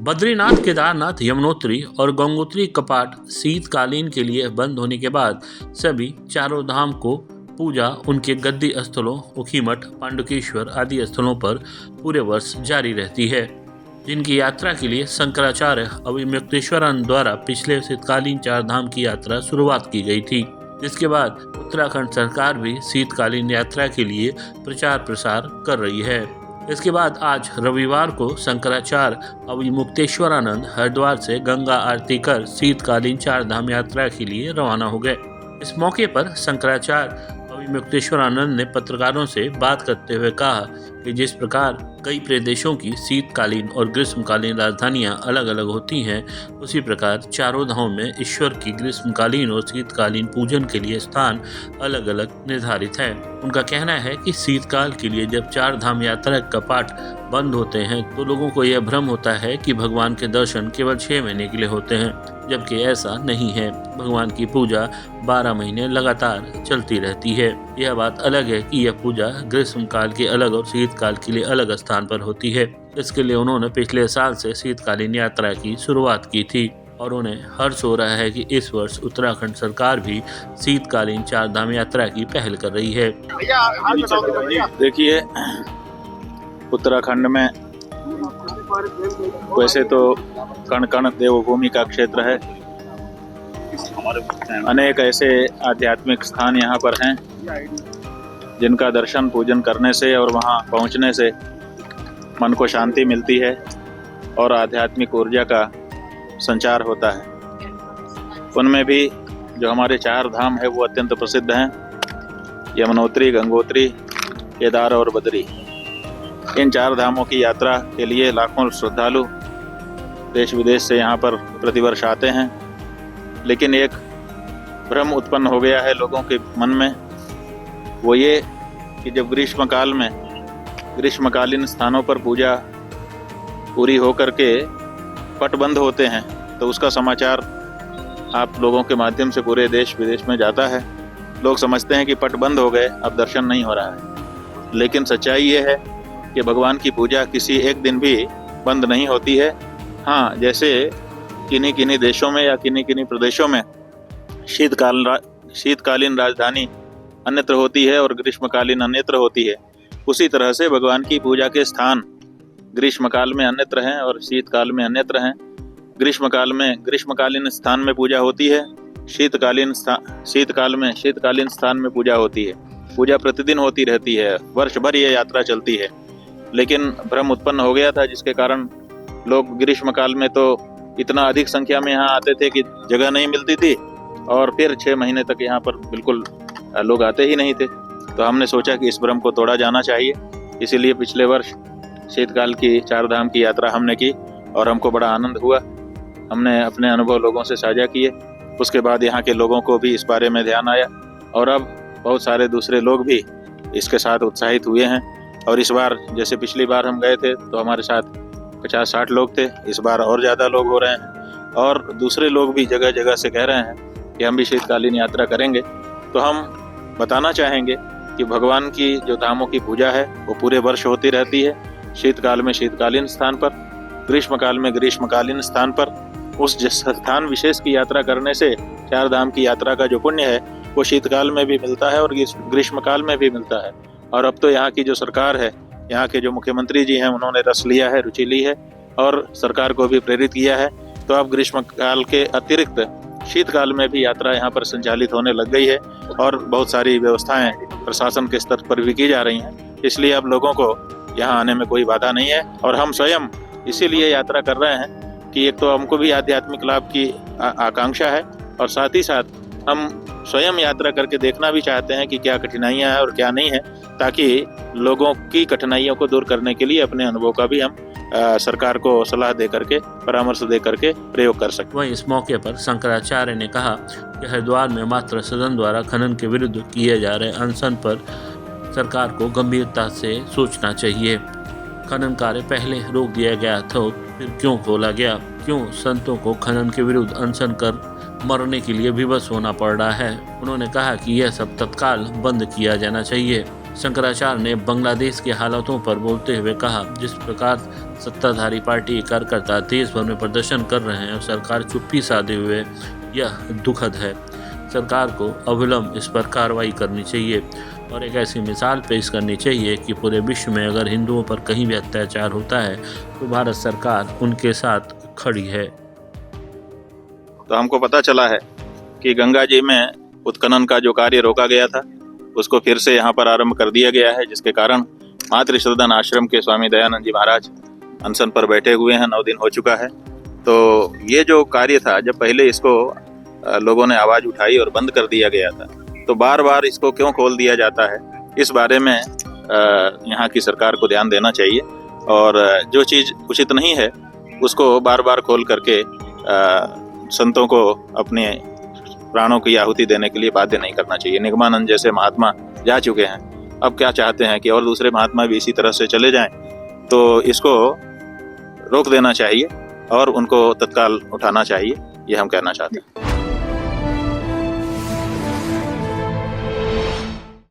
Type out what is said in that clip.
बद्रीनाथ, केदारनाथ, यमुनोत्री और गंगोत्री कपाट शीतकालीन के लिए बंद होने के बाद सभी चारों धाम को पूजा उनके गद्दी स्थलों ऊखीमठ, पांडुकेश्वर आदि स्थलों पर पूरे वर्ष जारी रहती है, जिनकी यात्रा के लिए शंकराचार्य अभिमुक्तेश्वरानंद द्वारा पिछले शीतकालीन चार धाम की यात्रा शुरुआत की गई थी। जिसके बाद उत्तराखंड सरकार भी शीतकालीन यात्रा के लिए प्रचार प्रसार कर रही है। इसके बाद आज रविवार को शंकराचार्य अभिमुक्तेश्वरानंद हरिद्वार से गंगा आरती कर शीतकालीन चार धाम यात्रा के लिए रवाना हो गए। इस मौके पर शंकराचार्य अभिमुक्तेश्वरानंद ने पत्रकारों से बात करते हुए कहा कि जिस प्रकार कई प्रदेशों की शीतकालीन और ग्रीष्मकालीन राजधानियां अलग अलग होती हैं, उसी प्रकार चारों धामों में ईश्वर की ग्रीष्मकालीन और शीतकालीन पूजन के लिए स्थान अलग अलग निर्धारित है। उनका कहना है कि शीतकाल के लिए जब चार धाम यात्रा के कपाट बंद होते हैं तो लोगों को यह भ्रम होता है कि भगवान के दर्शन केवल 6 महीने के लिए होते हैं, जबकि ऐसा नहीं है। भगवान की पूजा 12 महीने लगातार चलती रहती है। यह बात अलग है कि यह पूजा ग्रीष्म काल के अलग और शीतकाल के लिए अलग स्थान पर होती है। इसके लिए उन्होंने पिछले साल से शीतकालीन यात्रा की शुरुआत की थी और उन्हें हर्ष हो रहा है कि इस वर्ष उत्तराखंड सरकार भी शीतकालीन चार धाम यात्रा की पहल कर रही है। देखिए, उत्तराखंड में वैसे तो कण कण देवभूमि का क्षेत्र है। अनेक ऐसे आध्यात्मिक स्थान यहाँ पर हैं जिनका दर्शन पूजन करने से और वहाँ पहुँचने से मन को शांति मिलती है और आध्यात्मिक ऊर्जा का संचार होता है। उनमें भी जो हमारे चार धाम है वो अत्यंत प्रसिद्ध हैं, यमुनोत्री, गंगोत्री, केदार और बद्री। इन चार धामों की यात्रा के लिए लाखों श्रद्धालु देश विदेश से यहाँ पर प्रतिवर्ष आते हैं, लेकिन एक भ्रम उत्पन्न हो गया है लोगों के मन में। वो ये कि जब ग्रीष्मकालीन स्थानों पर पूजा पूरी होकर के पट बंद होते हैं तो उसका समाचार आप लोगों के माध्यम से पूरे देश विदेश में जाता है। लोग समझते हैं कि पट बंद हो गए, अब दर्शन नहीं हो रहा है। लेकिन सच्चाई ये है कि भगवान की पूजा किसी एक दिन भी बंद नहीं होती है। हाँ, जैसे किन्हीं देशों में या किन्हीं प्रदेशों में शीतकालीन राजधानी अन्यत्र होती है और ग्रीष्मकालीन अन्यत्र होती है, उसी तरह से भगवान की पूजा के स्थान ग्रीष्मकाल में अन्यत्र हैं और शीतकाल में अन्यत्र हैं। ग्रीष्मकाल में ग्रीष्मकालीन स्थान में पूजा होती है, शीतकाल में शीतकालीन स्थान में पूजा होती है। पूजा प्रतिदिन होती रहती है, वर्ष भर ये यात्रा चलती है। लेकिन भ्रम उत्पन्न हो गया था जिसके कारण लोग ग्रीष्मकाल में तो इतना अधिक संख्या में यहाँ आते थे कि जगह नहीं मिलती थी और फिर 6 महीने तक यहाँ पर बिल्कुल लोग आते ही नहीं थे। तो हमने सोचा कि इस भ्रम को तोड़ा जाना चाहिए, इसीलिए पिछले वर्ष शीतकाल की चार धाम की यात्रा हमने की और हमको बड़ा आनंद हुआ। हमने अपने अनुभव लोगों से साझा किए। उसके बाद यहाँ के लोगों को भी इस बारे में ध्यान आया और अब बहुत सारे दूसरे लोग भी इसके साथ उत्साहित हुए हैं। और इस बार जैसे पिछली बार हम गए थे तो हमारे साथ 50-60 लोग थे, इस बार और ज़्यादा लोग हो रहे हैं और दूसरे लोग भी जगह जगह से कह रहे हैं कि हम भी शीतकालीन यात्रा करेंगे। तो हम बताना चाहेंगे कि भगवान की जो धामों की पूजा है वो पूरे वर्ष होती रहती है। शीतकाल में शीतकालीन स्थान पर, ग्रीष्मकाल में ग्रीष्मकालीन स्थान पर। उस स्थान विशेष की यात्रा करने से चार धाम की यात्रा का जो पुण्य है वो शीतकाल में भी मिलता है और ग्रीष्मकाल में भी मिलता है। और अब तो यहाँ की जो सरकार है, यहाँ के जो मुख्यमंत्री जी हैं, उन्होंने रस लिया है, रुचि ली है और सरकार को भी प्रेरित किया है। तो अब ग्रीष्मकाल के अतिरिक्त शीतकाल में भी यात्रा यहाँ पर संचालित होने लग गई है और बहुत सारी व्यवस्थाएं प्रशासन के स्तर पर भी की जा रही हैं। इसलिए अब लोगों को यहाँ आने में कोई बाधा नहीं है और हम स्वयं इसीलिए यात्रा कर रहे हैं कि एक तो हमको भी आध्यात्मिक लाभ की आकांक्षा है और साथ ही साथ हम स्वयं यात्रा करके देखना भी चाहते हैं कि क्या कठिनाइयाँ हैं और क्या नहीं है, ताकि लोगों की कठिनाइयों को दूर करने के लिए अपने अनुभव का भी हम सरकार को सलाह दे करके, परामर्श दे करके प्रयोग कर सकते। वहीं इस मौके पर शंकराचार्य ने कहा कि हरिद्वार में मात्र सदन द्वारा खनन के विरुद्ध किए जा रहे अनशन पर सरकार को गंभीरता से सोचना चाहिए। खनन कार्य पहले रोक दिया गया था, फिर क्यों खोला गया? क्यों संतों को खनन के विरुद्ध अनशन कर मरने के लिए विवश होना पड़ रहा है? उन्होंने कहा कि यह सब तत्काल बंद किया जाना चाहिए। शंकराचार्य ने बांग्लादेश के हालातों पर बोलते हुए कहा, जिस प्रकार सत्ताधारी पार्टी कार्यकर्ता देश भर में प्रदर्शन कर रहे हैं और सरकार चुप्पी साधे हुए, यह दुखद है। सरकार को अविलंब इस पर कार्रवाई करनी चाहिए और एक ऐसी मिसाल पेश करनी चाहिए कि पूरे विश्व में अगर हिंदुओं पर कहीं भी अत्याचार होता है तो भारत सरकार उनके साथ खड़ी है। तो हमको पता चला है कि गंगा जी में उत्खनन का जो कार्य रोका गया था उसको फिर से यहाँ पर आरंभ कर दिया गया है, जिसके कारण मातृसदन आश्रम के स्वामी दयानंद जी महाराज अनशन पर बैठे हुए हैं। 9 दिन हो चुका है। तो ये जो कार्य था, जब पहले इसको लोगों ने आवाज़ उठाई और बंद कर दिया गया था, तो बार बार इसको क्यों खोल दिया जाता है, इस बारे में यहाँ की सरकार को ध्यान देना चाहिए और जो चीज़ उचित नहीं है उसको बार बार खोल करके संतों को अपने प्राणों की आहुति देने के लिए बाध्य नहीं करना चाहिए। निगमानंद जैसे महात्मा जा चुके हैं, अब क्या चाहते हैं कि और दूसरे महात्मा भी इसी तरह से चले जाएं, तो इसको रोक देना चाहिए और उनको तत्काल उठाना चाहिए, ये हम कहना चाहते हैं।